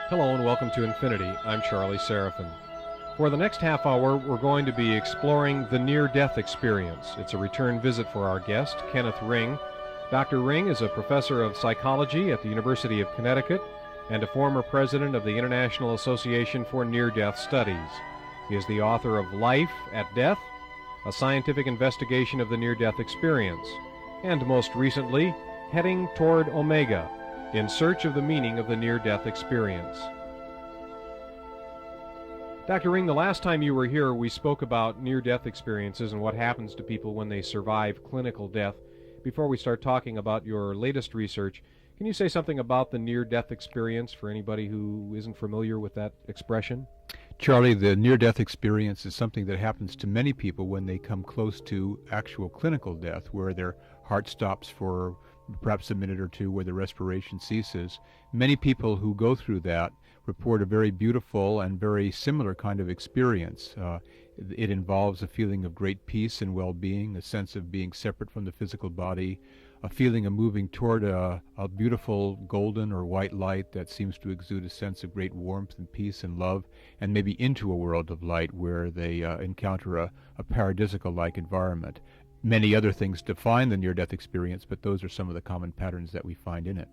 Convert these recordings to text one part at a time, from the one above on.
Hello and welcome to Infinity. I'm Charlie Seraphin. For the next half hour, we're going to be exploring the near-death experience. It's a return visit for our guest, Kenneth Ring. Dr. Ring is a professor of psychology at the University of Connecticut and a former president of the International Association for Near-Death Studies. He is the author of Life at Death, a scientific investigation of the near-death experience, and most recently, Heading Toward Omega, in search of the meaning of the near-death experience. Dr. Ring, the last time you were here, we spoke about near-death experiences and what happens to people when they survive clinical death. Before we start talking about your latest research, can you say something about the near-death experience for anybody who isn't familiar with that expression? Charlie, the near-death experience is something that happens to many people when they come close to actual clinical death, where their heart stops for perhaps a minute or two, where the respiration ceases. Many people who go through that report a very beautiful and very similar kind of experience. It involves a feeling of great peace and well-being, a sense of being separate from the physical body, a feeling of moving toward a beautiful golden or white light that seems to exude a sense of great warmth and peace and love, and maybe into a world of light where they encounter a paradisical-like environment. Many other things define the near-death experience, but those are some of the common patterns that we find in it.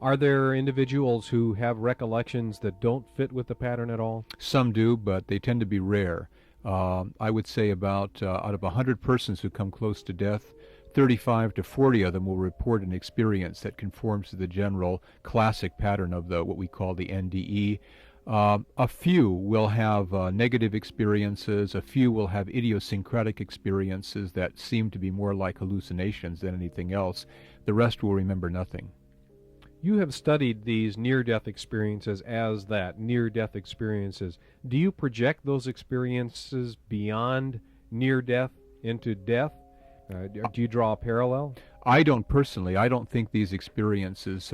Are there individuals who have recollections that don't fit with the pattern at all? Some do, but they tend to be rare. I would say about out of 100 persons who come close to death, 35 to 40 of them will report an experience that conforms to the general classic pattern of what we call the NDE. A few will have negative experiences. A few will have idiosyncratic experiences that seem to be more like hallucinations than anything else. The rest will remember nothing. You have studied these near-death experiences as that, near-death experiences. Do you project those experiences beyond near-death into death? Do you draw a parallel? I don't personally. I don't think these experiences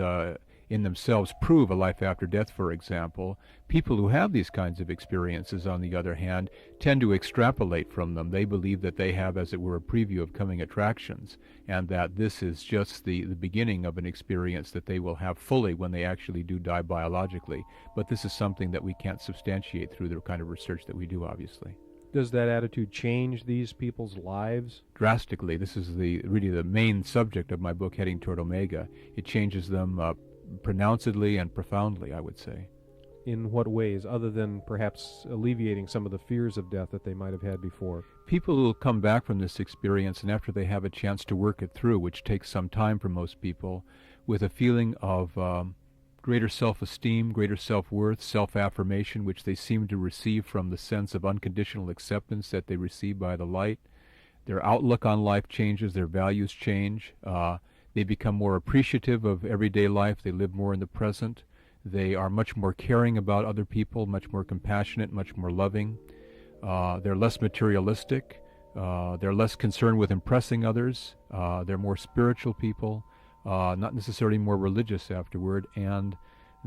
in themselves prove a life after death, for example. People who have these kinds of experiences, on the other hand, tend to extrapolate from them. They believe that they have, as it were, a preview of coming attractions, and that this is just the beginning of an experience that they will have fully when they actually do die biologically. But this is something that we can't substantiate through the kind of research that we do, obviously. Does that attitude change these people's lives? Drastically. This is really the main subject of my book, Heading Toward Omega. It changes them pronouncedly and profoundly, I would say. In what ways, other than perhaps alleviating some of the fears of death that they might have had before? People will come back from this experience, and after they have a chance to work it through, which takes some time for most people, with a feeling of greater self-esteem, greater self-worth, self-affirmation, which they seem to receive from the sense of unconditional acceptance that they receive by the light. Their outlook on life changes, their values change. They become more appreciative of everyday life. They live more in the present. They are much more caring about other people, much more compassionate, much more loving. They're less materialistic. They're less concerned with impressing others. They're more spiritual people, not necessarily more religious afterward. And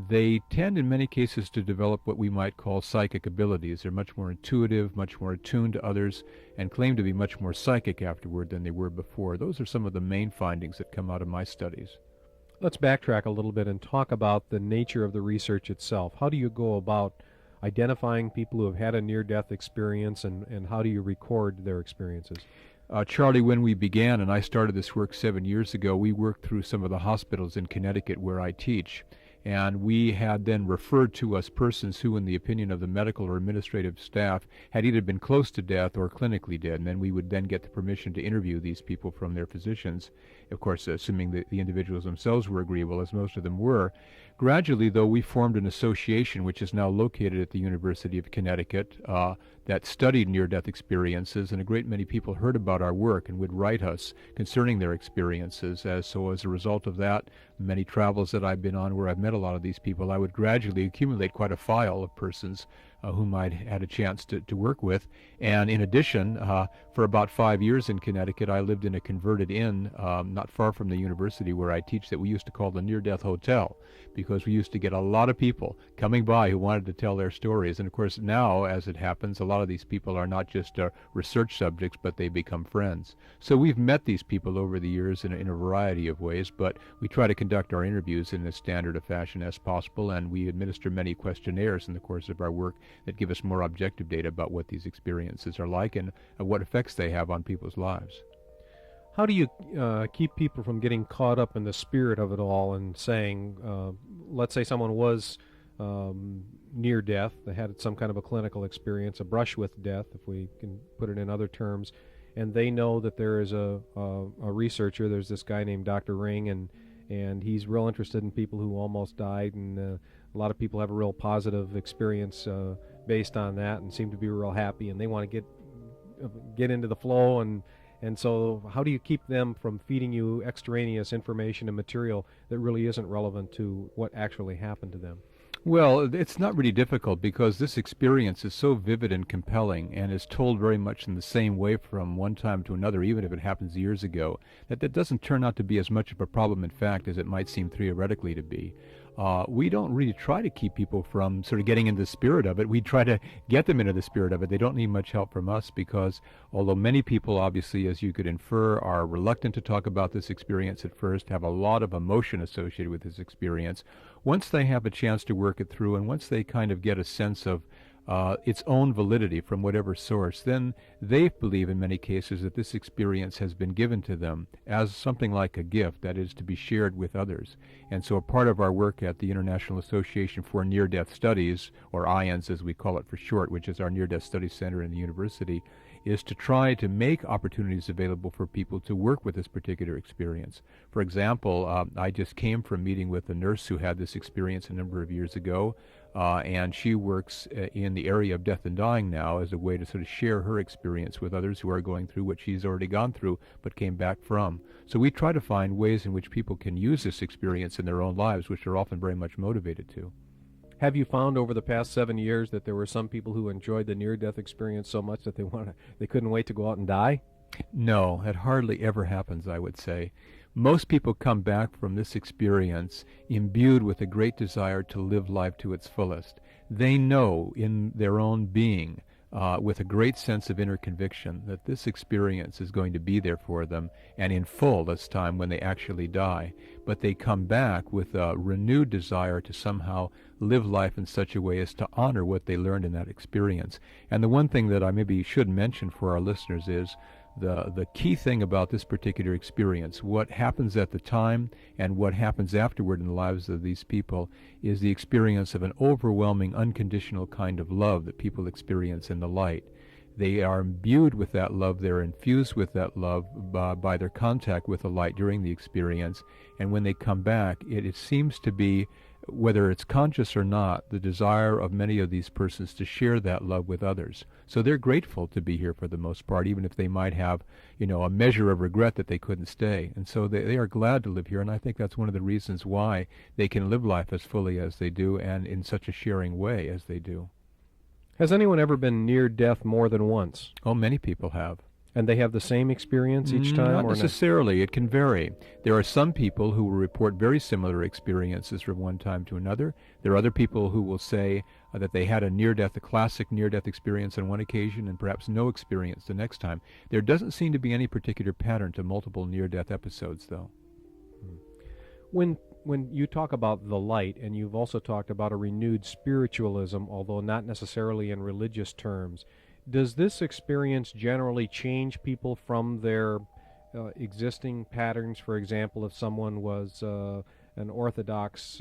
they tend, in many cases, to develop what we might call psychic abilities. They're much more intuitive, much more attuned to others, and claim to be much more psychic afterward than they were before. Those are some of the main findings that come out of my studies. Let's backtrack a little bit and talk about the nature of the research itself. How do you go about identifying people who have had a near-death experience, and how do you record their experiences? Charlie, when we began, and I started this work 7 years ago, we worked through some of the hospitals in Connecticut where I teach. And we had then referred to us persons who, in the opinion of the medical or administrative staff, had either been close to death or clinically dead. And then we would then get the permission to interview these people from their physicians, of course, assuming that the individuals themselves were agreeable, as most of them were. Gradually, though, we formed an association, which is now located at the University of Connecticut, that studied near-death experiences, and a great many people heard about our work and would write us concerning their experiences. So as a result of that, many travels that I've been on where I've met a lot of these people, I would gradually accumulate quite a file of persons whom I'd had a chance to work with. And in addition, for about 5 years in Connecticut, I lived in a converted inn not far from the university where I teach that we used to call the Near-Death Hotel, because we used to get a lot of people coming by who wanted to tell their stories. And of course now, as it happens, a lot of these people are not just research subjects, but they become friends. So we've met these people over the years in a variety of ways, but we try to conduct our interviews in as standard a fashion as possible, and we administer many questionnaires in the course of our work that give us more objective data about what these experiences are like and what effects they have on people's lives. How do you keep people from getting caught up in the spirit of it all and saying, let's say someone was near death, they had some kind of a clinical experience, a brush with death, if we can put it in other terms, and they know that there is a researcher, there's this guy named Dr. Ring, and he's real interested in people who almost died, and a lot of people have a real positive experience based on that and seem to be real happy, and they want to get into the flow, and so how do you keep them from feeding you extraneous information and material that really isn't relevant to what actually happened to them? Well, it's not really difficult because this experience is so vivid and compelling and is told very much in the same way from one time to another, even if it happens years ago, that doesn't turn out to be as much of a problem in fact as it might seem theoretically to be. We don't really try to keep people from sort of getting into the spirit of it. We try to get them into the spirit of it. They don't need much help from us because although many people, obviously, as you could infer, are reluctant to talk about this experience at first, have a lot of emotion associated with this experience, once they have a chance to work it through and once they kind of get a sense of its own validity from whatever source, then they believe in many cases that this experience has been given to them as something like a gift that is to be shared with others. And so a part of our work at the International Association for Near-Death Studies, or IANS as we call it for short, which is our Near-Death Studies Center in the university, is to try to make opportunities available for people to work with this particular experience. For example, I just came from meeting with a nurse who had this experience a number of years ago, and she works in the area of death and dying now as a way to sort of share her experience with others who are going through what she's already gone through but came back from. So we try to find ways in which people can use this experience in their own lives, which they're often very much motivated to. Have you found over the past 7 years that there were some people who enjoyed the near-death experience so much that they couldn't wait to go out and die? No, it hardly ever happens, I would say. Most people come back from this experience imbued with a great desire to live life to its fullest. They know in their own being, with a great sense of inner conviction, that this experience is going to be there for them and in full this time when they actually die. But they come back with a renewed desire to somehow live life in such a way as to honor what they learned in that experience. And the one thing that I maybe should mention for our listeners is the key thing about this particular experience, what happens at the time and what happens afterward in the lives of these people, is the experience of an overwhelming, unconditional kind of love that people experience in the light. They are imbued with that love, they're infused with that love by their contact with the light during the experience, and when they come back, it seems to be, whether it's conscious or not, the desire of many of these persons to share that love with others. So they're grateful to be here for the most part, even if they might have, a measure of regret that they couldn't stay. And so they are glad to live here, and I think that's one of the reasons why they can live life as fully as they do and in such a sharing way as they do. Has anyone ever been near death more than once? Oh, many people have. And they have the same experience each time? Not necessarily. It can vary. There are some people who will report very similar experiences from one time to another. There are other people who will say that they had a classic near-death experience on one occasion and perhaps no experience the next time. There doesn't seem to be any particular pattern to multiple near-death episodes, though. When you talk about the light, and you've also talked about a renewed spiritualism, although not necessarily in religious terms, does this experience generally change people from their existing patterns? For example, if someone was an Orthodox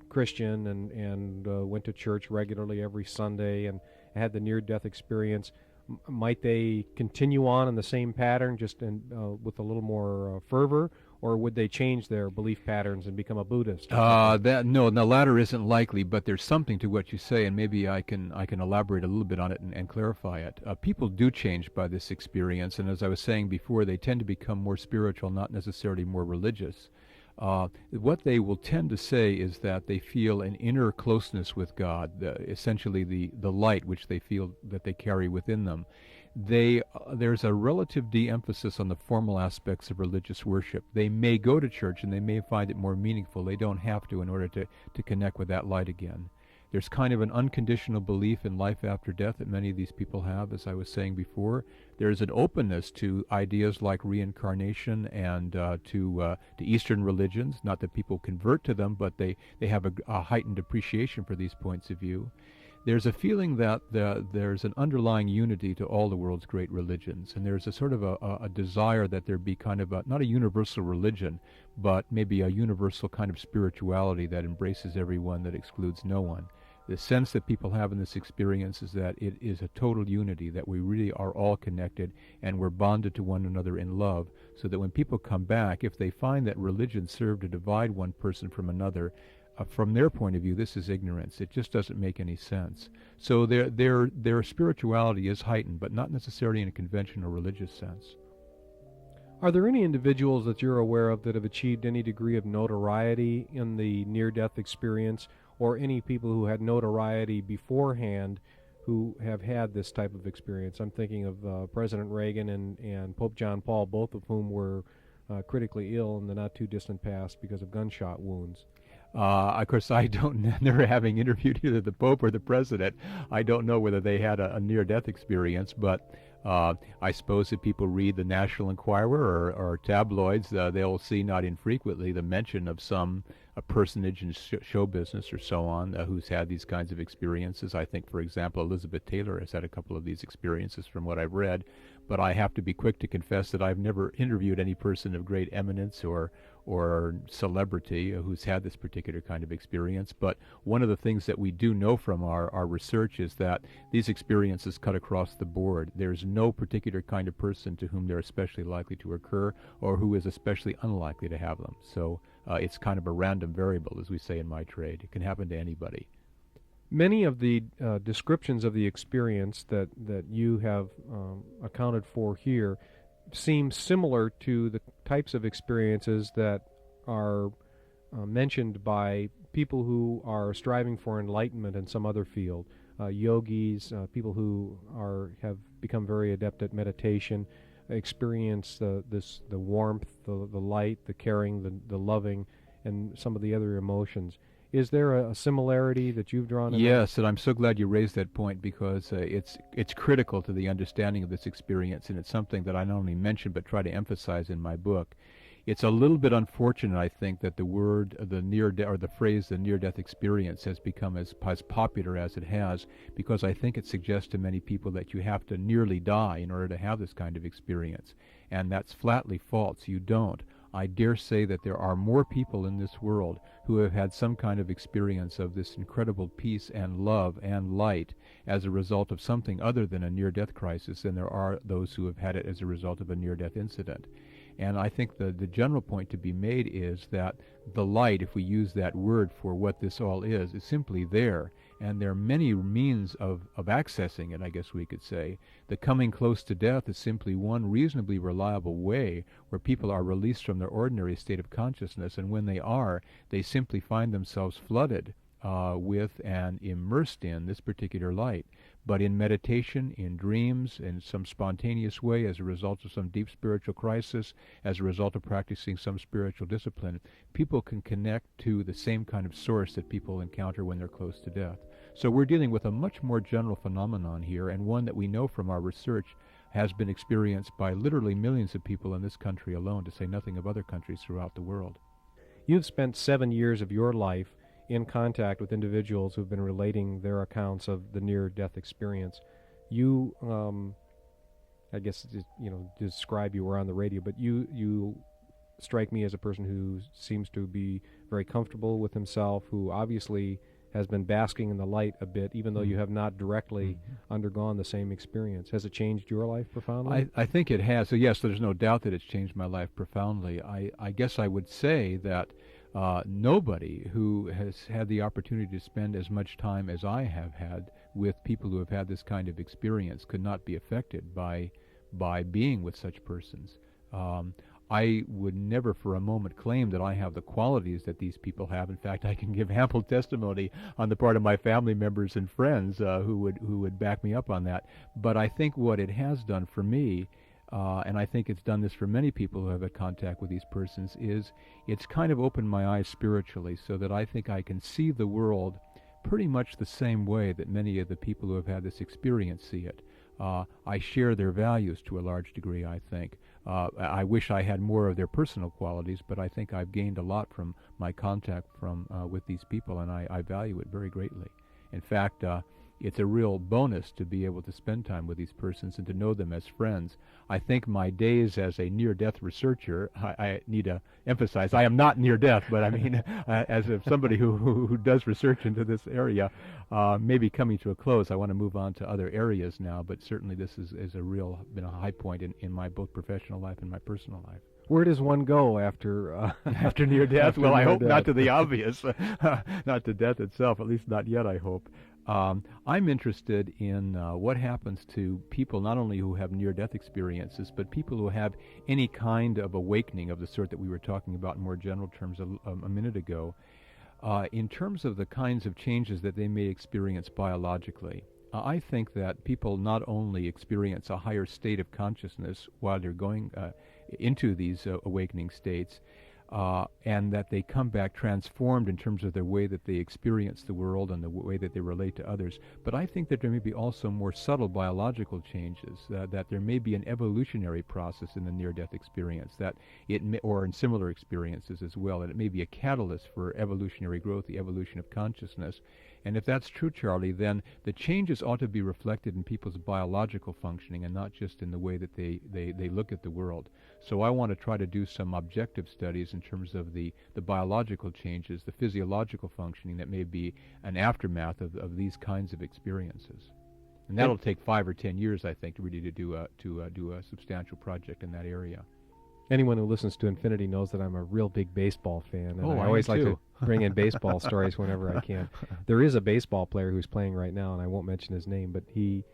Christian and went to church regularly every Sunday and had the near-death experience, might they continue on in the same pattern, just with a little more fervor? Or would they change their belief patterns and become a Buddhist? No, the latter isn't likely, but there's something to what you say, and maybe I can elaborate a little bit on it and clarify it. People do change by this experience, and as I was saying before, they tend to become more spiritual, not necessarily more religious. what they will tend to say is that they feel an inner closeness with God, essentially the light which they feel that they carry within them. There's a relative de-emphasis on the formal aspects of religious worship. They may go to church and they may find it more meaningful. They don't have to in order to connect with that light again. There's kind of an unconditional belief in life after death that many of these people have, as I was saying before. There's an openness to ideas like reincarnation and to Eastern religions. Not that people convert to them, but they have a heightened appreciation for these points of view. There's a feeling that there's an underlying unity to all the world's great religions, and there's a sort of a desire that there be kind of not a universal religion, but maybe a universal kind of spirituality that embraces everyone, that excludes no one. The sense that people have in this experience is that it is a total unity, that we really are all connected and we're bonded to one another in love, so that when people come back, if they find that religion served to divide one person from another, from their point of view, this is ignorance. It just doesn't make any sense. So their spirituality is heightened, but not necessarily in a conventional religious sense. Are there any individuals that you're aware of that have achieved any degree of notoriety in the near-death experience, or any people who had notoriety beforehand who have had this type of experience? I'm thinking of President Reagan and Pope John Paul, both of whom were critically ill in the not-too-distant past because of gunshot wounds. Of course, I don't, never having interviewed either the Pope or the President, I don't know whether they had a near-death experience, but I suppose if people read the National Enquirer or tabloids, they'll see not infrequently the mention of some personage in show business or so on who's had these kinds of experiences. I think, for example, Elizabeth Taylor has had a couple of these experiences from what I've read, but I have to be quick to confess that I've never interviewed any person of great eminence or celebrity who's had this particular kind of experience. But one of the things that we do know from our research is that these experiences cut across the board. There's no particular kind of person to whom they're especially likely to occur or who is especially unlikely to have them. So it's kind of a random variable, as we say in my trade. It can happen to anybody. Many of the descriptions of the experience that you have accounted for here seem similar to the types of experiences that are mentioned by people who are striving for enlightenment in some other field, yogis, people who have become very adept at meditation, experience the warmth, the light, the caring, the loving, and some of the other emotions. Is there a similarity that you've drawn in Yes, and I'm so glad you raised that point, because it's critical to the understanding of this experience, and it's something that I not only mention but try to emphasize in my book. It's a little bit unfortunate, I think, that the word, the phrase, the near-death experience has become as popular as it has, because I think it suggests to many people that you have to nearly die in order to have this kind of experience, and that's flatly false. You don't. I dare say that there are more people in this world who have had some kind of experience of this incredible peace and love and light as a result of something other than a near-death crisis than there are those who have had it as a result of a near-death incident. And I think the general point to be made is that the light, if we use that word for what this all is simply there. And there are many means of accessing it, I guess we could say. The coming close to death is simply one reasonably reliable way where people are released from their ordinary state of consciousness, and when they are, they simply find themselves flooded with and immersed in this particular light. But in meditation, in dreams, in some spontaneous way, as a result of some deep spiritual crisis, as a result of practicing some spiritual discipline, people can connect to the same kind of source that people encounter when they're close to death. So we're dealing with a much more general phenomenon here, and one that we know from our research has been experienced by literally millions of people in this country alone, to say nothing of other countries throughout the world. You've spent 7 years of your life in contact with individuals who've been relating their accounts of the near-death experience. You, I guess, describe you were on the radio, but you strike me as a person who seems to be very comfortable with himself, who obviously has been basking in the light a bit, even though you have not directly undergone the same experience. Has it changed your life profoundly? I think it has. So yes, there's no doubt that it's changed my life profoundly. I guess I would say that nobody who has had the opportunity to spend as much time as I have had with people who have had this kind of experience could not be affected by being with such persons. I would never for a moment claim that I have the qualities that these people have. In fact, I can give ample testimony on the part of my family members and friends who would back me up on that. But I think what it has done for me, and I think it's done this for many people who have had contact with these persons, is it's kind of opened my eyes spiritually, so that I think I can see the world pretty much the same way that many of the people who have had this experience see it. I share their values to a large degree, I think. I wish I had more of their personal qualities, but I think I've gained a lot from my contact with these people, and I value it very greatly. In fact, it's a real bonus to be able to spend time with these persons and to know them as friends. I think my days as a near-death researcher, I need to emphasize, I am not near-death, but I mean, as somebody who does research into this area, maybe coming to a close. I want to move on to other areas now, but certainly this is been a high point in my both professional life and my personal life. Where does one go after after near death? Well, I hope death. Not to the obvious, not to death itself, at least not yet, I hope. I'm interested in what happens to people not only who have near-death experiences, but people who have any kind of awakening of the sort that we were talking about in more general terms a minute ago, in terms of the kinds of changes that they may experience biologically. I think that people not only experience a higher state of consciousness while they're going into these awakening states, and that they come back transformed in terms of their way that they experience the world and the way that they relate to others. But I think that there may be also more subtle biological changes, that there may be an evolutionary process in the near-death experience, that it may, or in similar experiences as well, that it may be a catalyst for evolutionary growth, the evolution of consciousness. And if that's true, Charlie, then the changes ought to be reflected in people's biological functioning and not just in the way that they look at the world. So I want to try to do some objective studies in terms of the biological changes, the physiological functioning that may be an aftermath of these kinds of experiences. And that'll take 5 or 10 years, I think, really to do a substantial project in that area. Anyone who listens to Infinity knows that I'm a real big baseball fan, and I I always am like too. to bring in baseball stories whenever I can. There is a baseball player who's playing right now, and I won't mention his name, but he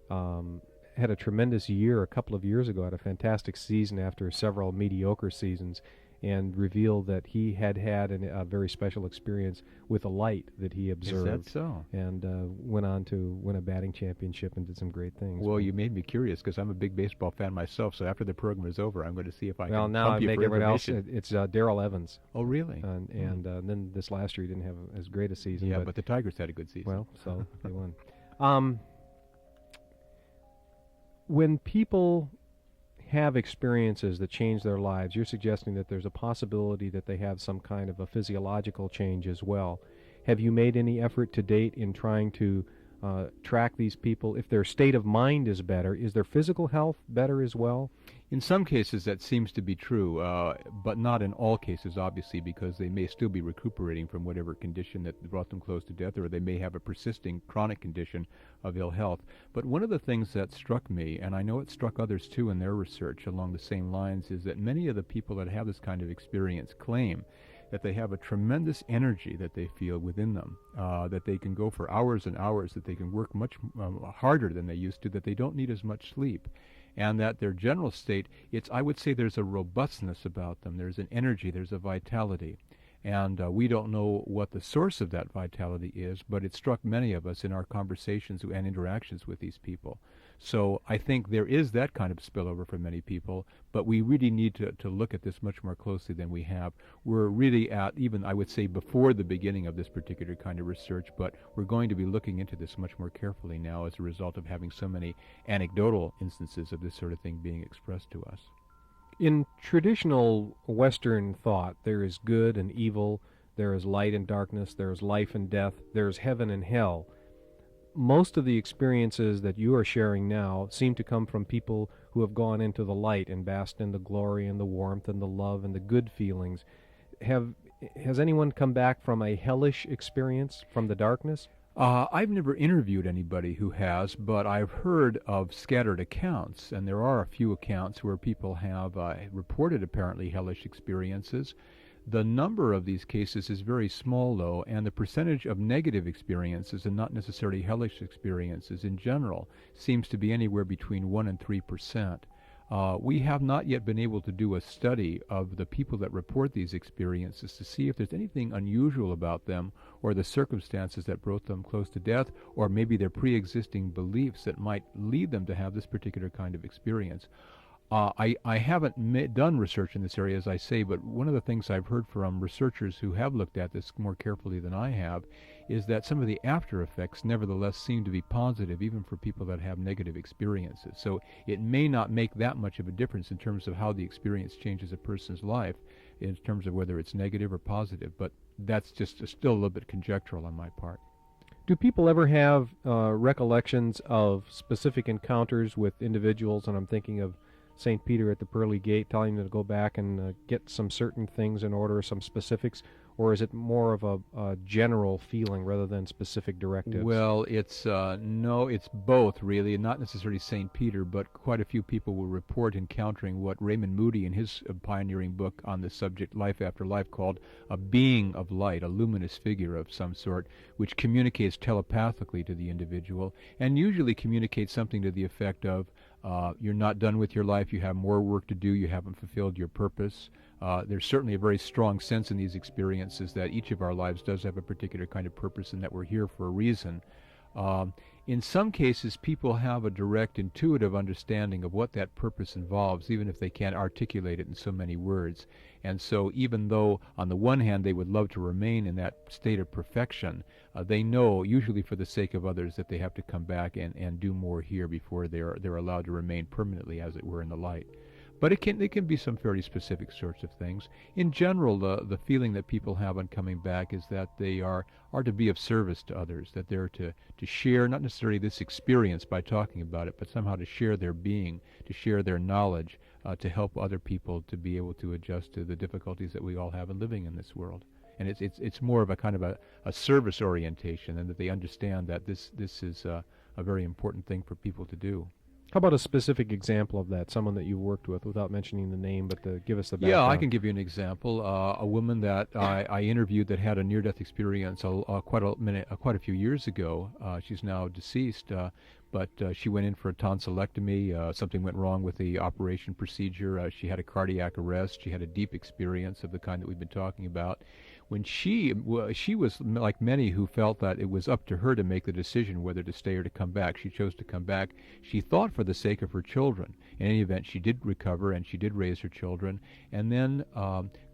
had a tremendous year a couple of years ago, had a fantastic season after several mediocre seasons, and revealed that he had a very special experience with a light that he observed. Is that so? And went on to win a batting championship and did some great things. Well, you made me curious because I'm a big baseball fan myself. So after the program is over, I'm going to see if I well, can now pump I you make for everyone else. information. It's Darrell Evans. Oh, really? And then this last year he didn't have as great a season. Yeah, but the Tigers had a good season. Well, so they won. When people have experiences that change their lives, you're suggesting that there's a possibility that they have some kind of a physiological change as well. Have you made any effort to date in trying to track these people? If their state of mind is better, is their physical health better as well? In some cases, that seems to be true, but not in all cases, obviously, because they may still be recuperating from whatever condition that brought them close to death, or they may have a persisting chronic condition of ill health. But one of the things that struck me, and I know it struck others too in their research along the same lines, is that many of the people that have this kind of experience claim that they have a tremendous energy that they feel within them, that they can go for hours and hours, that they can work much harder than they used to, that they don't need as much sleep. And that their general state, I would say there's a robustness about them. There's an energy, there's a vitality. And we don't know what the source of that vitality is, but it struck many of us in our conversations and interactions with these people. So I think there is that kind of spillover for many people, but we really need to look at this much more closely than we have. We're really at, even I would say before the beginning of this particular kind of research, but we're going to be looking into this much more carefully now as a result of having so many anecdotal instances of this sort of thing being expressed to us. In traditional Western thought, there is good and evil, there is light and darkness, there is life and death, there is heaven and hell. Most of the experiences that you are sharing now seem to come from people who have gone into the light and basked in the glory and the warmth and the love and the good feelings. Has anyone come back from a hellish experience, from the darkness? I've never interviewed anybody who has, but I've heard of scattered accounts, and there are a few accounts where people have reported apparently hellish experiences. The number of these cases is very small, though, and the percentage of negative experiences and not necessarily hellish experiences in general seems to be anywhere between 1% and 3%. We have not yet been able to do a study of the people that report these experiences to see if there's anything unusual about them or the circumstances that brought them close to death, or maybe their pre-existing beliefs that might lead them to have this particular kind of experience. I haven't done research in this area, as I say, but one of the things I've heard from researchers who have looked at this more carefully than I have is that some of the after effects nevertheless seem to be positive, even for people that have negative experiences. So it may not make that much of a difference in terms of how the experience changes a person's life, in terms of whether it's negative or positive, but that's just still a little bit conjectural on my part. Do people ever have recollections of specific encounters with individuals, and I'm thinking of St. Peter at the pearly gate telling them to go back and get some certain things in order, some specifics, or is it more of a general feeling rather than specific directives? Well, it's it's both really, not necessarily St. Peter, but quite a few people will report encountering what Raymond Moody in his pioneering book on the subject, Life After Life, called a being of light, a luminous figure of some sort, which communicates telepathically to the individual, and usually communicates something to the effect of, you're not done with your life, you have more work to do, you haven't fulfilled your purpose. There's certainly a very strong sense in these experiences that each of our lives does have a particular kind of purpose and that we're here for a reason. In some cases, people have a direct intuitive understanding of what that purpose involves, even if they can't articulate it in so many words. And so even though on the one hand they would love to remain in that state of perfection, they know, usually for the sake of others, that they have to come back and do more here before they're allowed to remain permanently, as it were, in the light. But it can be some fairly specific sorts of things. In general, the feeling that people have on coming back is that they are to be of service to others, that they're to share not necessarily this experience by talking about it, but somehow to share their being, to share their knowledge, to help other people to be able to adjust to the difficulties that we all have in living in this world. And it's more of a kind of a service orientation, and that they understand that this is a very important thing for people to do. How about a specific example of that, someone that you've worked with, without mentioning the name, but to give us the background? Yeah, I can give you an example. A woman that I interviewed that had a near-death experience quite a few years ago. She's now deceased, but she went in for a tonsillectomy. Something went wrong with the operation procedure. She had a cardiac arrest. She had a deep experience of the kind that we've been talking about. When she was like many who felt that it was up to her to make the decision whether to stay or to come back. She chose to come back. She thought for the sake of her children. In any event, she did recover and she did raise her children. And then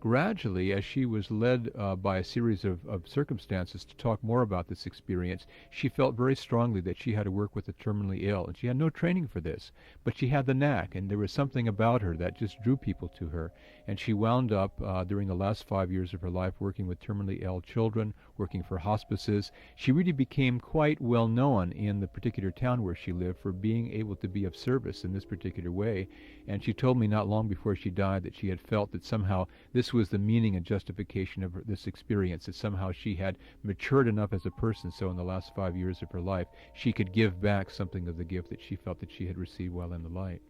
gradually, as she was led by a series of circumstances to talk more about this experience, she felt very strongly that she had to work with the terminally ill. And she had no training for this, but she had the knack, and there was something about her that just drew people to her. And she wound up, during the last 5 years of her life, working with terminally ill children, working for hospices. She really became quite well known in the particular town where she lived for being able to be of service in this particular way. And she told me not long before she died that she had felt that somehow this was the meaning and justification of this experience, that somehow she had matured enough as a person, so in the last 5 years of her life, she could give back something of the gift that she felt that she had received while in the light.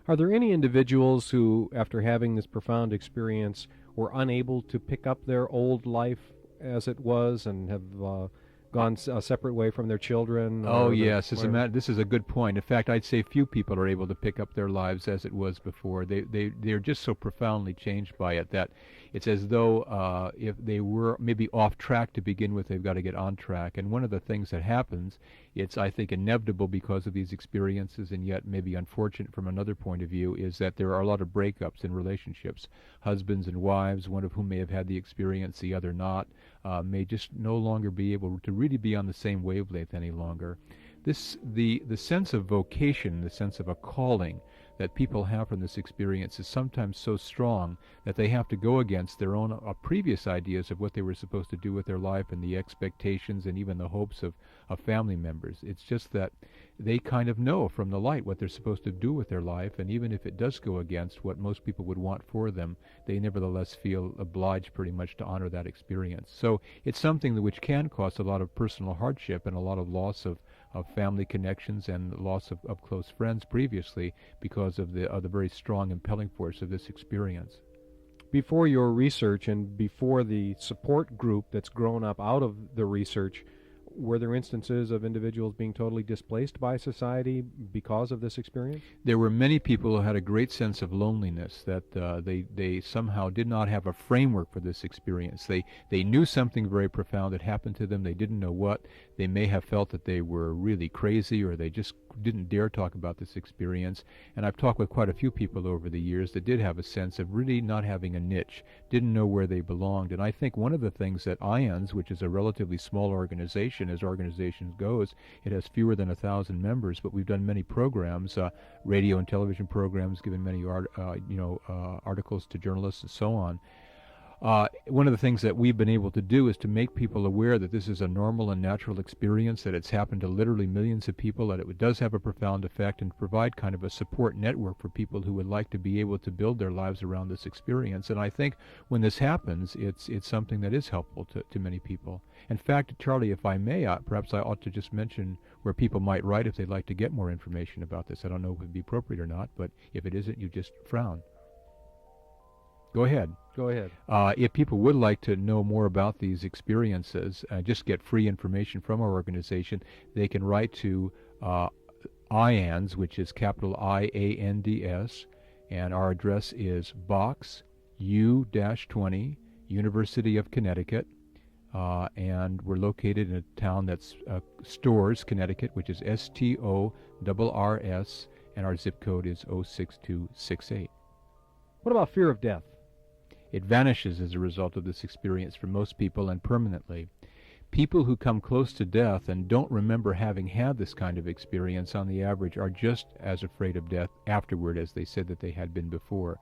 Are there any individuals who, after having this profound experience, were unable to pick up their old life as it was and have gone a separate way from their children? Oh, yes. This is a good point. In fact, I'd say few people are able to pick up their lives as it was before. They're just so profoundly changed by it that it's as though if they were maybe off track to begin with, they've got to get on track. And one of the things that happens, it's, I think, inevitable because of these experiences, and yet maybe unfortunate from another point of view, is that there are a lot of breakups in relationships. Husbands and wives, one of whom may have had the experience, the other not, may just no longer be able to really be on the same wavelength any longer. The sense of vocation, the sense of a calling that people have from this experience is sometimes so strong that they have to go against their own previous ideas of what they were supposed to do with their life and the expectations and even the hopes of family members. It's just that they kind of know from the light what they're supposed to do with their life, and even if it does go against what most people would want for them, they nevertheless feel obliged pretty much to honor that experience. So it's something which can cause a lot of personal hardship and a lot of loss of family connections and loss of close friends previously because of the very strong impelling force of this experience. Before your research and before the support group that's grown up out of the research, were there instances of individuals being totally displaced by society because of this experience? There were many people who had a great sense of loneliness, that they somehow did not have a framework for this experience. They knew something very profound had happened to them. They didn't know what. They may have felt that they were really crazy, or they just didn't dare talk about this experience. And I've talked with quite a few people over the years that did have a sense of really not having a niche, didn't know where they belonged. And I think one of the things that IONS, which is a relatively small organization as organizations goes, it has fewer than 1,000 members, but we've done many programs, radio and television programs, given many articles to journalists and so on. One of the things that we've been able to do is to make people aware that this is a normal and natural experience, that it's happened to literally millions of people, that it does have a profound effect, and provide kind of a support network for people who would like to be able to build their lives around this experience. And I think when this happens, it's something that is helpful to many people. In fact, Charlie, if I may, perhaps I ought to just mention where people might write if they'd like to get more information about this. I don't know if it would be appropriate or not, but if it isn't, you just frown. Go ahead. Go ahead. If people would like to know more about these experiences, just get free information from our organization, they can write to IANDS, which is capital IANDS, and our address is Box U-20, University of Connecticut, and we're located in a town that's Storrs, Connecticut, which is STORRS, and our zip code is 06268. What about fear of death? It vanishes as a result of this experience for most people, and permanently. People who come close to death and don't remember having had this kind of experience on the average are just as afraid of death afterward as they said that they had been before.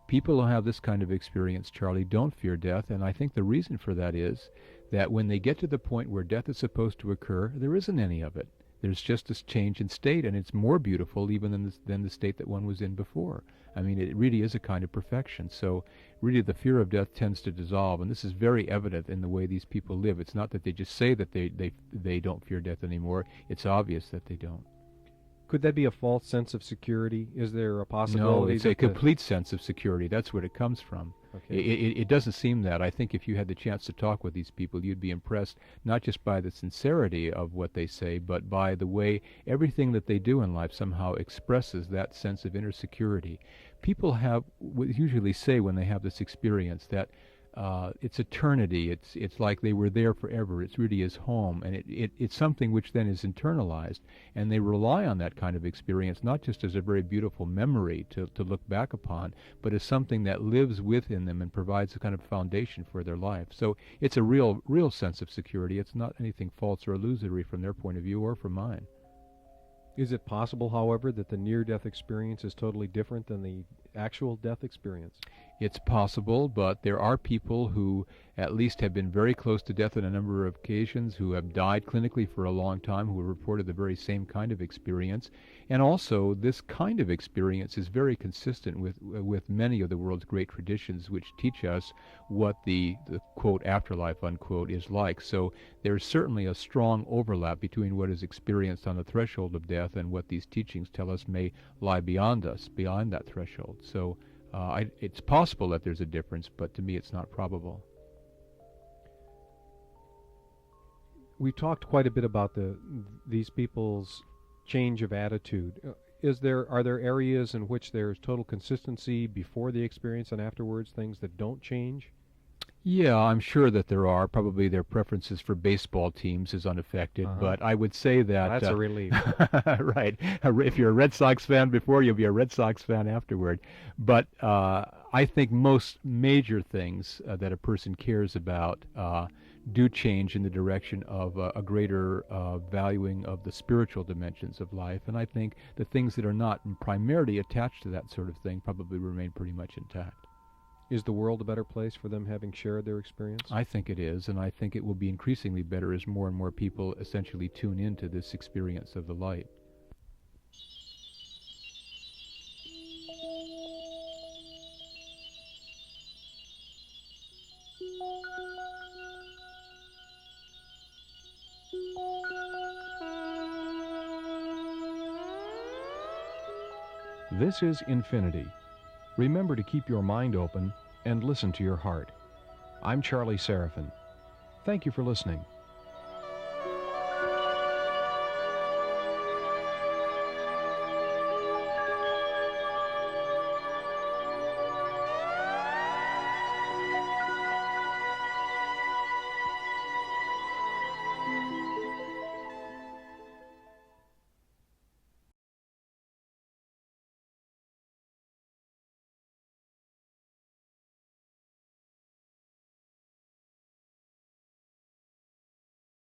People who have this kind of experience, Charlie, don't fear death, and I think the reason for that is that when they get to the point where death is supposed to occur, there isn't any of it. There's just this change in state, and it's more beautiful even than the state that one was in before. I mean, it really is a kind of perfection. So really the fear of death tends to dissolve, and this is very evident in the way these people live. It's not that they just say that they don't fear death anymore. It's obvious that they don't. Could that be a false sense of security? Is there a possibility? No, it's a complete sense of security. That's where it comes from. Okay. It doesn't seem that. I think if you had the chance to talk with these people, you'd be impressed not just by the sincerity of what they say, but by the way everything that they do in life somehow expresses that sense of inner security. People usually say when they have this experience that it's eternity. It's like they were there forever. It really is home, and it's something which then is internalized, and they rely on that kind of experience not just as a very beautiful memory to look back upon, but as something that lives within them and provides a kind of foundation for their life. So it's a real sense of security. It's not anything false or illusory from their point of view or from mine. Is it possible, however, that the near-death experience is totally different than the actual death experience? It's possible, but there are people who at least have been very close to death on a number of occasions, who have died clinically for a long time, who have reported the very same kind of experience. And also, this kind of experience is very consistent with many of the world's great traditions, which teach us what the quote, afterlife, unquote, is like. So there's certainly a strong overlap between what is experienced on the threshold of death and what these teachings tell us may lie beyond us, beyond that threshold. So it's possible that there's a difference, but to me it's not probable. We talked quite a bit about these people's change of attitude. Are there areas in which there's total consistency before the experience and afterwards, things that don't change? Yeah, I'm sure that there are. Probably their preferences for baseball teams is unaffected, but I would say that... That's a relief. Right. If you're a Red Sox fan before, you'll be a Red Sox fan afterward. But I think most major things that a person cares about do change in the direction of a greater valuing of the spiritual dimensions of life. And I think the things that are not primarily attached to that sort of thing probably remain pretty much intact. Is the world a better place for them having shared their experience? I think it is, and I think it will be increasingly better as more and more people essentially tune into this experience of the light. This is Infinity. Remember to keep your mind open and listen to your heart. I'm Charlie Seraphin. Thank you for listening.